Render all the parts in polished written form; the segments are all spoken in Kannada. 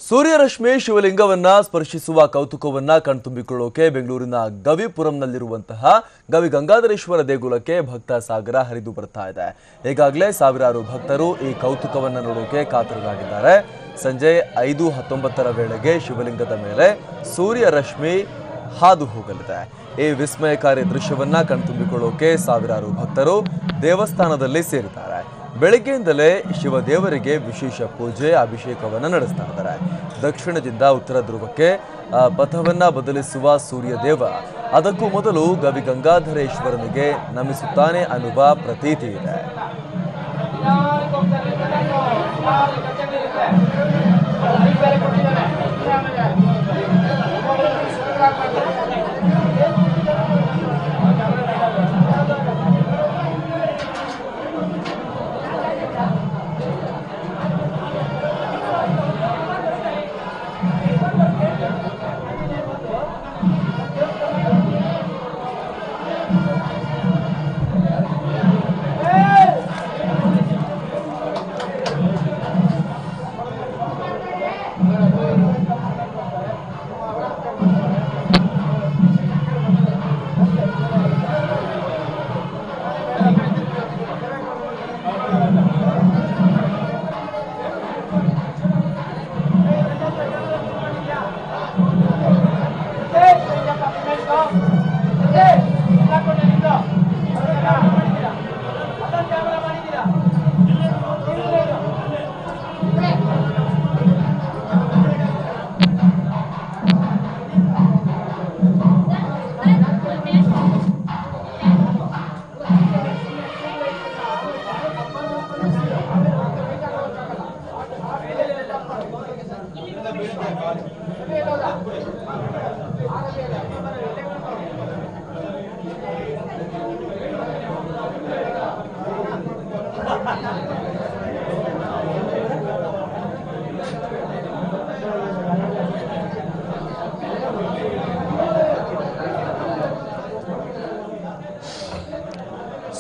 ಸೂರ್ಯರಶ್ಮಿ ಶಿವಲಿಂಗವನ್ನ ಸ್ಪರ್ಶಿಸುವ ಕೌತುಕವನ್ನ ಕಣ್ತುಂಬಿಕೊಳ್ಳೋಕೆ ಬೆಂಗಳೂರಿನ ಗವಿಪುರಂನಲ್ಲಿರುವಂತಹ ಗವಿ ಗಂಗಾಧರೇಶ್ವರ ದೇಗುಲಕ್ಕೆ ಭಕ್ತ ಸಾಗರ ಹರಿದು ಬರ್ತಾ ಇದೆ. ಈಗಾಗಲೇ ಸಾವಿರಾರು ಭಕ್ತರು ಈ ಕೌತುಕವನ್ನ ನೋಡೋಕೆ ಕಾತರರಾಗಿದ್ದಾರೆ. ಸಂಜೆ 5:19 ವೇಳೆಗೆ ಶಿವಲಿಂಗದ ಮೇಲೆ ಸೂರ್ಯರಶ್ಮಿ ಹಾದು ಹೋಗಲಿದೆ. ಈ ವಿಸ್ಮಯಕಾರಿ ದೃಶ್ಯವನ್ನ ಕಣ್ತುಂಬಿಕೊಳ್ಳೋಕೆ ಸಾವಿರಾರು ಭಕ್ತರು ದೇವಸ್ಥಾನದಲ್ಲಿ ಸೇರಿದ್ದಾರೆ. ಬೆಳಗ್ಗೆಯಿಂದಲೇ ಶಿವದೇವರಿಗೆ ವಿಶೇಷ ಪೂಜೆ ಅಭಿಷೇಕವನ್ನು ನಡೆಸ್ತಾ ಇದ್ದಾರೆ. ದಕ್ಷಿಣದಿಂದ ಉತ್ತರ ಧ್ರುವಕ್ಕೆ ಪಥವನ್ನ ಬದಲಿಸುವ ಸೂರ್ಯದೇವ ಅದಕ್ಕೂ ಮೊದಲು ಗವಿ ಗಂಗಾಧರೇಶ್ವರನಿಗೆ ನಮಿಸುತ್ತಾನೆ ಅನ್ನುವ ಪ್ರತೀತಿ ಇದೆ.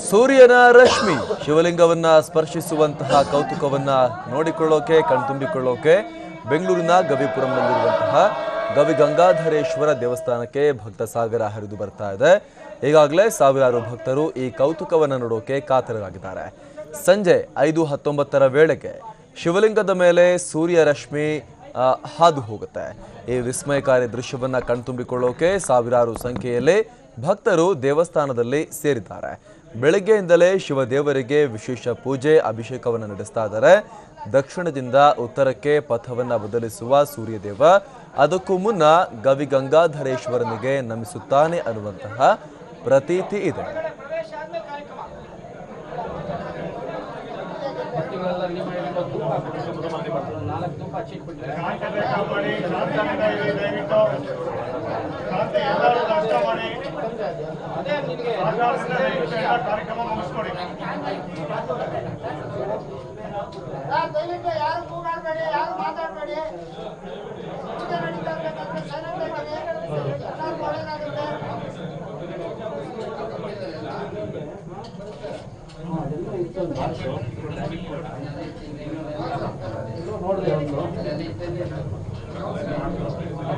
ಸೂರ್ಯನ ರಶ್ಮಿ ಶಿವಲಿಂಗವನ್ನ ಸ್ಪರ್ಶಿಸುವಂತಹ ಕೌತುಕವನ್ನ ನೋಡಿಕೊಳ್ಳೋಕೆ ಕಣ್ತುಂಬಿಕೊಳ್ಳೋಕೆ ಬೆಂಗಳೂರಿನ ಗವಿಪುರಂನಲ್ಲಿರುವಂತಹ ಗವಿ ಗಂಗಾಧರೇಶ್ವರ ದೇವಸ್ಥಾನಕ್ಕೆ ಭಕ್ತ ಸಾಗರ ಹರಿದು ಬರ್ತಾ ಇದೆ. ಈಗಾಗಲೇ ಸಾವಿರಾರು ಭಕ್ತರು ಈ ಕೌತುಕವನ್ನ ನೋಡೋಕೆ ಕಾತರರಾಗಿದ್ದಾರೆ. ಸಂಜೆ 5:19 ವೇಳೆಗೆ ಶಿವಲಿಂಗದ ಮೇಲೆ ಸೂರ್ಯ ರಶ್ಮಿ ಹಾದು ಹೋಗುತ್ತೆ. ಈ ವಿಸ್ಮಯಕಾರಿ ದೃಶ್ಯವನ್ನ ಕಣ್ತುಂಬಿಕೊಳ್ಳೋಕೆ ಸಾವಿರಾರು ಸಂಖ್ಯೆಯಲ್ಲಿ ಭಕ್ತರು ದೇವಸ್ಥಾನದಲ್ಲಿ ಸೇರಿದ್ದಾರೆ. ಬೆಳಗ್ಗೆಯಿಂದಲೇ ಶಿವದೇವರಿಗೆ ವಿಶೇಷ ಪೂಜೆ ಅಭಿಷೇಕವನ್ನು ನಡೆಸ್ತಾ ಇದ್ದಾರೆ. ದಕ್ಷಿಣದಿಂದ ಉತ್ತರಕ್ಕೆ ಪಥವನ್ನ ಬದಲಿಸುವ ಸೂರ್ಯದೇವ ಅದಕ್ಕೂ ಮುನ್ನ ಗವಿ ಗಂಗಾಧರೇಶ್ವರನಿಗೆ ನಮಿಸುತ್ತಾನೆ ಅನ್ನುವಂತಹ ಪ್ರತೀತಿ ಇದೆ.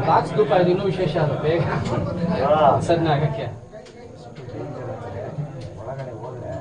ಬಾಕ್ಸ್ ಧೂಪ ಇದು ಇನ್ನೂ ವಿಶೇಷ ಅದು ಬೇಗ ಸಣ್ಣ ಆಗಕ್ಕೆ ಒಳಗಡೆ ಹೋದ್ರೆ